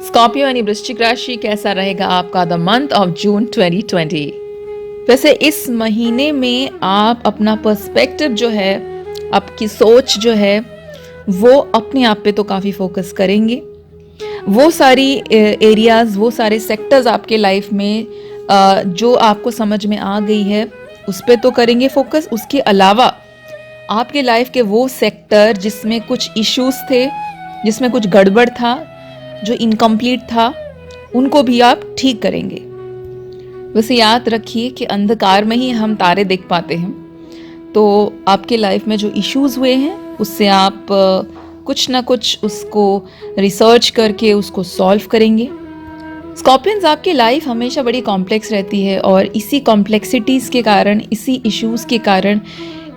Scorpio यानी वृश्चिक राशि, कैसा रहेगा आपका द मंथ ऑफ जून 2020। वैसे इस महीने में आप अपना पर्सपेक्टिव जो है, आपकी सोच जो है, वो अपने आप पे तो काफ़ी फोकस करेंगे। वो सारी एरियाज, वो सारे सेक्टर्स आपके लाइफ में जो आपको समझ में आ गई है उस पे तो करेंगे फोकस। उसके अलावा आपके लाइफ के वो सेक्टर जिसमें कुछ इश्यूज थे, जिसमें कुछ गड़बड़ था, जो इनकम्प्लीट था, उनको भी आप ठीक करेंगे। वैसे याद रखिए कि अंधकार में ही हम तारे देख पाते हैं, तो आपके लाइफ में जो इश्यूज हुए हैं उससे आप कुछ ना कुछ उसको रिसर्च करके उसको सॉल्व करेंगे। स्कॉर्पियंस, आपकी लाइफ हमेशा बड़ी कॉम्प्लेक्स रहती है और इसी कॉम्प्लेक्सिटीज़ के कारण, इसी इश्यूज़ के कारण,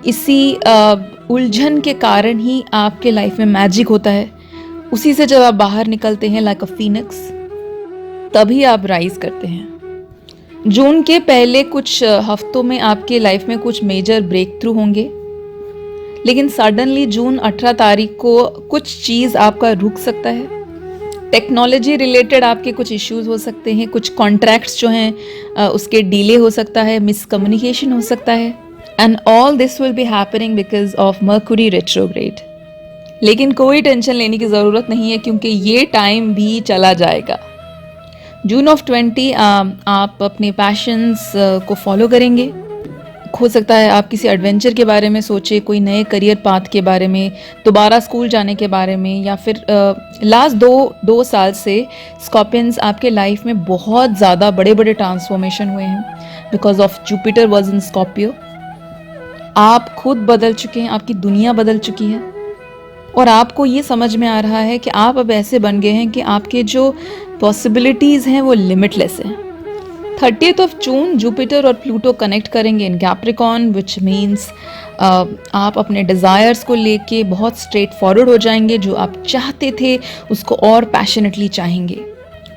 इसी उलझन के कारण ही आपके लाइफ में मैजिक होता है। उसी से जब आप बाहर निकलते हैं लाइक अ फीनिक्स, तभी आप राइज करते हैं। जून के पहले कुछ हफ्तों में आपके लाइफ में कुछ मेजर ब्रेक थ्रू होंगे, लेकिन सडनली जून 18 तारीख को कुछ चीज़ आपका रुक सकता है। टेक्नोलॉजी रिलेटेड आपके कुछ इश्यूज हो सकते हैं, कुछ कॉन्ट्रैक्ट्स जो हैं उसके डिले हो सकता है, मिसकम्युनिकेशन हो सकता है। And all this will be happening because of mercury retrograde. लेकिन कोई टेंशन लेने की ज़रूरत नहीं है, क्योंकि ये टाइम भी चला जाएगा। जून ऑफ 20 आप अपने पैशंस को फॉलो करेंगे। हो सकता है आप किसी एडवेंचर के बारे में सोचे, कोई नए करियर पाथ के बारे में, दोबारा स्कूल जाने के बारे में, या फिर लास्ट दो साल से स्कॉर्पियंस आपके लाइफ में बहुत ज़्यादा बड़े बड़े ट्रांसफॉर्मेशन हुए हैं because of Jupiter was in Scorpio. आप खुद बदल चुके हैं, आपकी दुनिया बदल चुकी है और आपको ये समझ में आ रहा है कि आप अब ऐसे बन गए हैं कि आपके जो पॉसिबिलिटीज़ हैं वो लिमिटलेस हैं। 30th ऑफ जून जुपिटर और प्लूटो कनेक्ट करेंगे इन कैप्रिकॉर्न, विच मीन्स आप अपने डिज़ायर्स को लेके बहुत स्ट्रेट फॉरवर्ड हो जाएंगे। जो आप चाहते थे उसको और पैशनेटली चाहेंगे।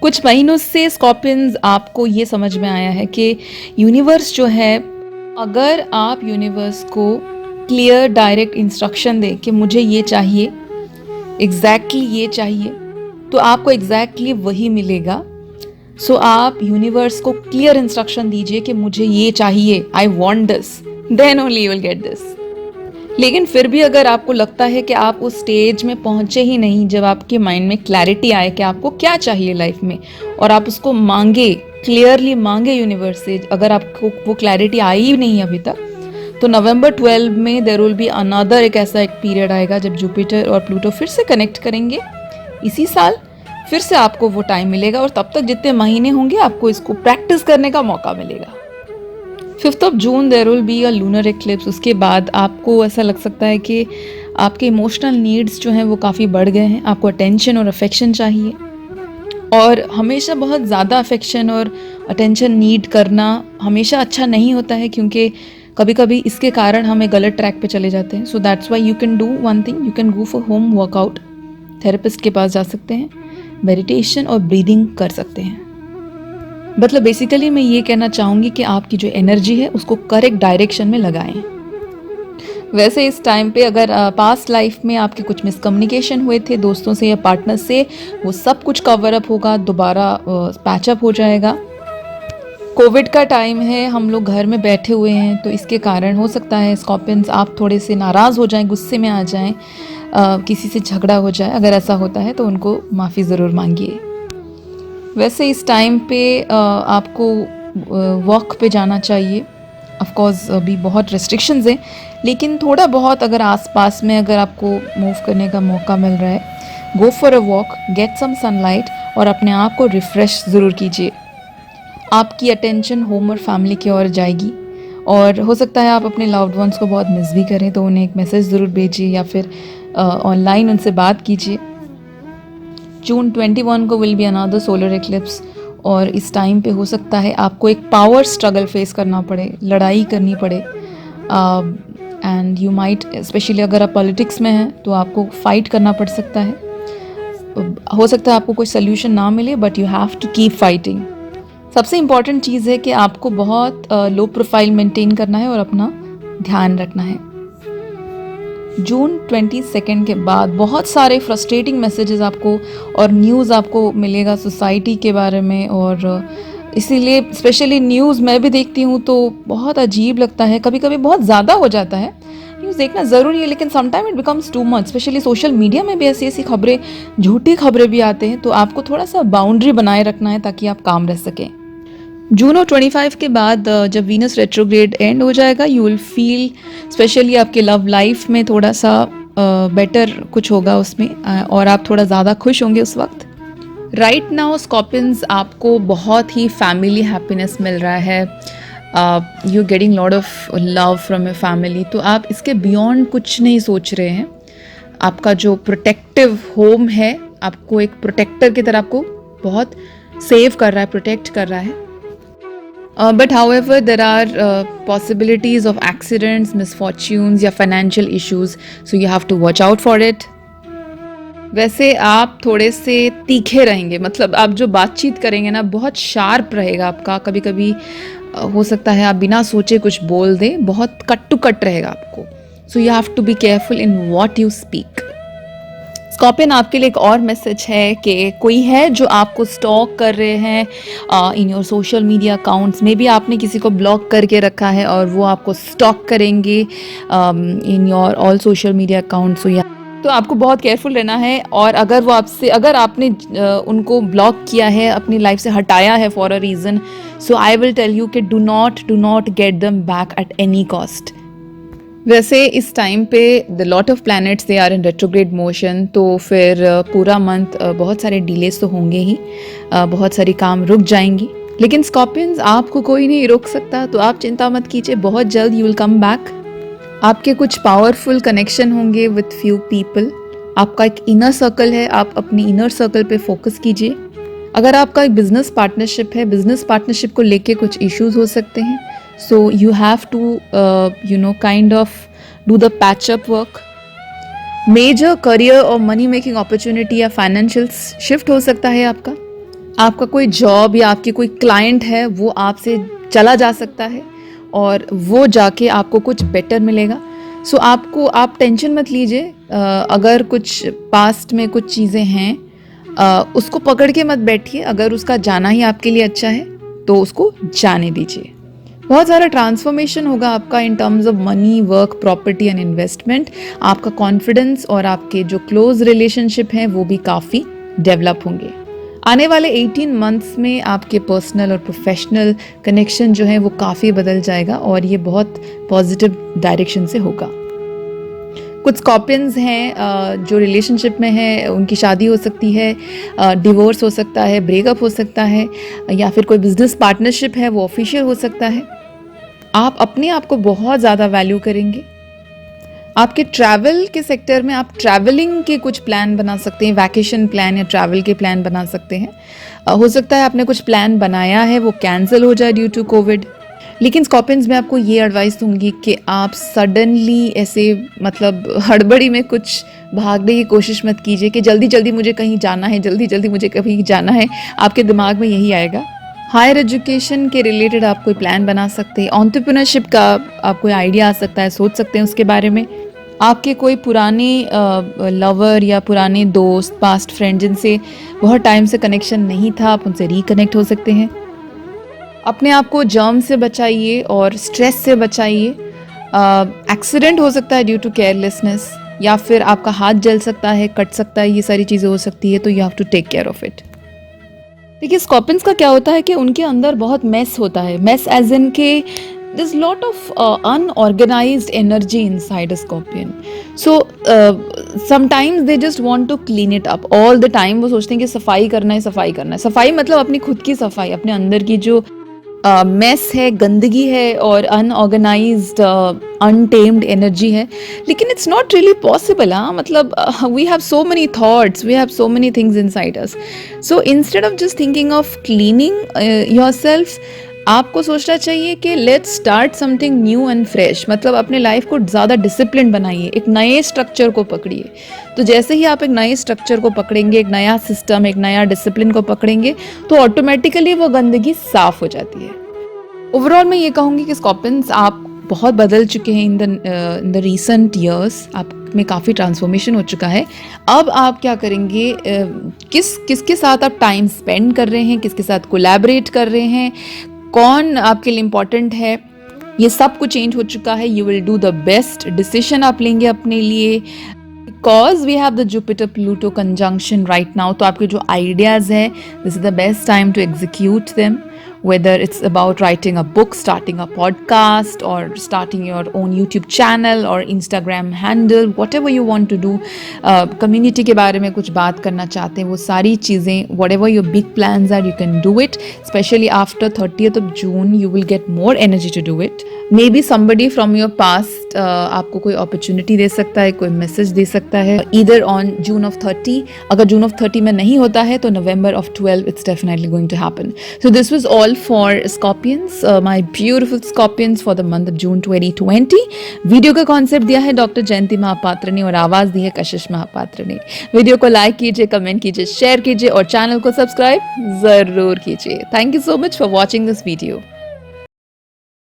कुछ महीनों से स्कॉर्पियंस, आपको ये समझ में आया है कि यूनिवर्स जो है, अगर आप यूनिवर्स को क्लियर डायरेक्ट इंस्ट्रक्शन दें कि मुझे ये चाहिए, एग्जैक्टली ये चाहिए, तो आपको एग्जैक्टली वही मिलेगा। सो आप यूनिवर्स को क्लियर इंस्ट्रक्शन दीजिए कि मुझे ये चाहिए, I want this, then only you will get this. लेकिन फिर भी अगर आपको लगता है कि आप उस स्टेज में पहुंचे ही नहीं जब आपके माइंड में क्लैरिटी आए कि आपको क्या चाहिए लाइफ में, और आप उसको मांगे, क्लियरली मांगे यूनिवर्स से, अगर आपको वो क्लैरिटी आई ही नहीं अभी तक, तो नवंबर 12 में देयर विल बी अनदर एक पीरियड आएगा जब जुपिटर और प्लूटो फिर से कनेक्ट करेंगे इसी साल। फिर से आपको वो टाइम मिलेगा और तब तक जितने महीने होंगे आपको इसको प्रैक्टिस करने का मौका मिलेगा। 5th of June there will be a lunar eclipse. उसके बाद आपको ऐसा लग सकता है कि आपके इमोशनल नीड्स जो हैं वो काफ़ी बढ़ गए हैं। आपको अटेंशन और अफेक्शन चाहिए, और हमेशा बहुत ज़्यादा अफेक्शन और अटेंशन नीड करना हमेशा अच्छा नहीं होता है, क्योंकि कभी कभी इसके कारण हमें गलत ट्रैक पे चले जाते हैं। So that's why you can do one thing, you can go for home workout, therapist के पास जा सकते हैं, मेडिटेशन और ब्रीदिंग कर सकते हैं। मतलब बेसिकली मैं ये कहना चाहूँगी कि आपकी जो एनर्जी है उसको करेक्ट डायरेक्शन में लगाएं। वैसे इस टाइम पे अगर पास्ट लाइफ में आपके कुछ मिसकम्युनिकेशन हुए थे दोस्तों से या पार्टनर से, वो सब कुछ कवर अप होगा, दोबारा पैचअप हो जाएगा। कोविड का टाइम है, हम लोग घर में बैठे हुए हैं, तो इसके कारण हो सकता है स्कॉर्पियंस आप थोड़े से नाराज़ हो जाएं, गुस्से में आ जाएं, किसी से झगड़ा हो जाए। अगर ऐसा होता है तो उनको माफ़ी ज़रूर मांगिए। वैसे इस टाइम पे आपको वॉक पे जाना चाहिए। ऑफ कोर्स अभी बहुत रेस्ट्रिक्शंस हैं, लेकिन थोड़ा बहुत अगर आसपास में अगर आपको मूव करने का मौका मिल रहा है, go for a walk, get some sunlight और अपने आप को रिफ़्रेश ज़रूर कीजिए। आपकी अटेंशन होम और फैमिली की ओर जाएगी, और हो सकता है आप अपने लव्ड वंस को बहुत मिस भी करें, तो उन्हें एक मैसेज ज़रूर भेजिए या फिर ऑनलाइन उनसे बात कीजिए। जून 21 को will be another solar eclipse, और इस टाइम पे हो सकता है आपको एक पावर स्ट्रगल फेस करना पड़े, लड़ाई करनी पड़े, एंड यू माइट, स्पेशली अगर आप पॉलिटिक्स में हैं तो आपको फाइट करना पड़ सकता है। हो सकता है आपको कोई सोल्यूशन ना मिले, but you have to keep fighting. सबसे इम्पॉर्टेंट चीज़ है कि आपको बहुत लो प्रोफाइल मेंटेन करना है और अपना ध्यान रखना है। जून 22 के बाद बहुत सारे फ्रस्ट्रेटिंग मैसेजेस आपको और न्यूज़ आपको मिलेगा सोसाइटी के बारे में, और इसीलिए स्पेशली न्यूज़ मैं भी देखती हूँ तो बहुत अजीब लगता है, कभी कभी बहुत ज़्यादा हो जाता है। न्यूज़ देखना ज़रूरी है लेकिन sometime it becomes too much, specially social media में भी ऐसी ऐसी खबरें, झूठी खबरें भी आते हैं, तो आपको थोड़ा सा बाउंड्री बनाए रखना है ताकि आप काम रह सकें। जून और 25 के बाद जब वीनस रेट्रोग्रेड एंड हो जाएगा, यू विल फील स्पेशली आपके लव लाइफ में थोड़ा सा बेटर कुछ होगा उसमें, और आप थोड़ा ज़्यादा खुश होंगे उस वक्त। राइट नाउ स्कॉर्पियंस, आपको बहुत ही फैमिली हैप्पीनेस मिल रहा है, you getting lot of love from your family, तो आप इसके बियॉन्ड कुछ नहीं सोच रहे हैं। आपका जो प्रोटेक्टिव होम है, आपको एक प्रोटेक्टर की तरह आपको बहुत सेव कर रहा है, प्रोटेक्ट कर रहा है। But however, there are possibilities of accidents, misfortunes या financial issues, so you have to watch out for it. वैसे आप थोड़े से तीखे रहेंगे, मतलब आप जो बातचीत करेंगे ना बहुत शार्प रहेगा आपका, कभी कभी हो सकता है आप बिना सोचे कुछ बोल दें, बहुत कट टू कट रहेगा आपको, so you have to be careful in what you speak. Scorpion, आपके लिए एक और मैसेज है कि कोई है जो आपको स्टॉक कर रहे हैं in your social media accounts में भी, आपने किसी को ब्लॉक करके रखा है और वो आपको स्टॉक करेंगे in your all social media accounts, तो आपको बहुत केयरफुल रहना है। और अगर वो आपसे, अगर आपने उनको ब्लॉक किया है, अपनी लाइफ से हटाया है for a reason, so I will tell you कि do not get them back at any cost. वैसे इस टाइम पे the lot of planets they are in retrograde motion, तो फिर पूरा मंथ बहुत सारे डिलेस तो होंगे ही, बहुत सारी काम रुक जाएंगी, लेकिन स्कॉर्पियंस आपको कोई नहीं रोक सकता, तो आप चिंता मत कीजिए, बहुत जल्द यू विल कम बैक। आपके कुछ पावरफुल कनेक्शन होंगे विथ फ्यू पीपल, आपका एक इनर सर्कल है, आप अपनी इनर सर्कल पे फोकस कीजिए। अगर आपका एक बिजनेस पार्टनरशिप है, बिजनेस पार्टनरशिप को लेके कुछ इश्यूज हो सकते हैं, so you have to kind of do the patch up work. Major career और money making opportunity या financial shift हो सकता है आपका कोई जॉब या आपकी कोई क्लाइंट है वो आपसे चला जा सकता है और वो जाके आपको कुछ बेटर मिलेगा। सो आप टेंशन मत लीजिए, अगर कुछ पास्ट में कुछ चीज़ें हैं उसको पकड़ के मत बैठिए, अगर उसका जाना ही आपके लिए अच्छा है तो उसको जाने दीजिए। बहुत सारा ट्रांसफॉर्मेशन होगा आपका in terms of money, work, property and investment. आपका कॉन्फिडेंस और आपके जो क्लोज रिलेशनशिप हैं वो भी काफ़ी डेवलप होंगे। आने वाले 18 मंथ्स में आपके पर्सनल और प्रोफेशनल कनेक्शन जो है वो काफ़ी बदल जाएगा और ये बहुत पॉजिटिव डायरेक्शन से होगा। कुछ स्कॉर्पियंस हैं जो रिलेशनशिप में हैं, उनकी शादी हो सकती है, डिवोर्स हो सकता है, ब्रेकअप हो सकता है, या फिर कोई बिजनेस पार्टनरशिप है वो ऑफिशियल हो सकता है। आप अपने आप को बहुत ज़्यादा वैल्यू करेंगे। आपके ट्रैवल के सेक्टर में आप ट्रैवलिंग के कुछ प्लान बना सकते हैं, वैकेशन प्लान या ट्रैवल के प्लान बना सकते हैं। हो सकता है आपने कुछ प्लान बनाया है वो कैंसिल हो जाए ड्यू टू कोविड, लेकिन स्कॉर्पियंस में आपको ये एडवाइस दूंगी कि आप सडनली ऐसे मतलब हड़बड़ी में कुछ भागने की कोशिश मत कीजिए कि जल्दी जल्दी मुझे कहीं जाना है, जल्दी जल्दी मुझे कहीं जाना है, आपके दिमाग में यही आएगा। हायर एजुकेशन के रिलेटेड आप कोई प्लान बना सकते हैं, एंटरप्रेन्योरशिप का आप कोई आइडिया आ सकता है, सोच सकते हैं उसके बारे में। आपके कोई पुराने लवर या पुराने दोस्त, पास्ट फ्रेंड जिनसे बहुत टाइम से कनेक्शन नहीं था, आप उनसे रिकनेक्ट हो सकते हैं। अपने आप को जर्म से बचाइए और स्ट्रेस से बचाइए। एक्सीडेंट हो सकता है ड्यू टू केयरलेसनेस, या फिर आपका हाथ जल सकता है, कट सकता है, ये सारी चीज़ें हो सकती है, तो you have to take care of it. देखिए स्कॉर्पियंस का क्या होता है कि उनके अंदर बहुत मेस होता है, मेस एज इन के there's lot of unorganized energy inside a scorpion, so sometimes they just want to clean it up all the time। वो सोचते हैं कि सफाई करना है, सफाई करना है। सफाई मतलब अपनी खुद की सफाई, अपने अंदर की जो मेस है, गंदगी है और अनऑर्गेनाइज्ड अनटेम्ड एनर्जी है, लेकिन इट्स नॉट रियली पॉसिबल। हाँ, मतलब we have so many thoughts, we have so many things inside us, so instead of just thinking of cleaning yourself, आपको सोचना चाहिए कि let's start something new and fresh. मतलब अपने लाइफ को ज़्यादा डिसिप्लिन बनाइए, एक नए स्ट्रक्चर को पकड़िए। तो जैसे ही आप एक नए स्ट्रक्चर को पकड़ेंगे, एक नया सिस्टम, एक नया डिसिप्लिन को पकड़ेंगे, तो ऑटोमेटिकली वो गंदगी साफ हो जाती है। ओवरऑल मैं ये कहूँगी कि स्कॉर्पियंस आप बहुत बदल चुके हैं इन द रीसेंट ईयर्स। आप में काफ़ी ट्रांसफॉर्मेशन हो चुका है। अब आप क्या करेंगे, किसके साथ आप टाइम स्पेंड कर रहे हैं, किसके साथ कोलैबोरेट कर रहे हैं, कौन आपके लिए इम्पॉर्टेंट है, ये सब कुछ चेंज हो चुका है। You will do the best decision आप लेंगे अपने लिए, because we have the Jupiter Pluto conjunction right now. तो आपके जो आइडियाज़ हैं, this is the best time to execute them, whether it's about writing a book, starting a podcast, or starting your own YouTube channel or Instagram handle, whatever you want to do. Community के बारे में कुछ बात करना चाहते हैं, वो सारी चीज़ें, whatever your big plans are, you can do it. Especially after 30th of June, you will get more energy to do it. Maybe somebody from your past आपको कोई opportunity दे सकता है, कोई message दे सकता है, either on June of 30. अगर June of 30 में नहीं होता है तो November of 12 it's definitely going to happen. So this was all for Scorpions, my beautiful Scorpions for the month of June 2020. Video का कॉन्सेप्ट दिया है डॉक्टर जयंती महापात्र ने और आवाज़ दी है कशिश महापात्र ने। वीडियो को लाइक कीजिए, कमेंट कीजिए, शेयर कीजिए और चैनल को सब्सक्राइब ज़रूर कीजिए। Thank you so much for watching this video.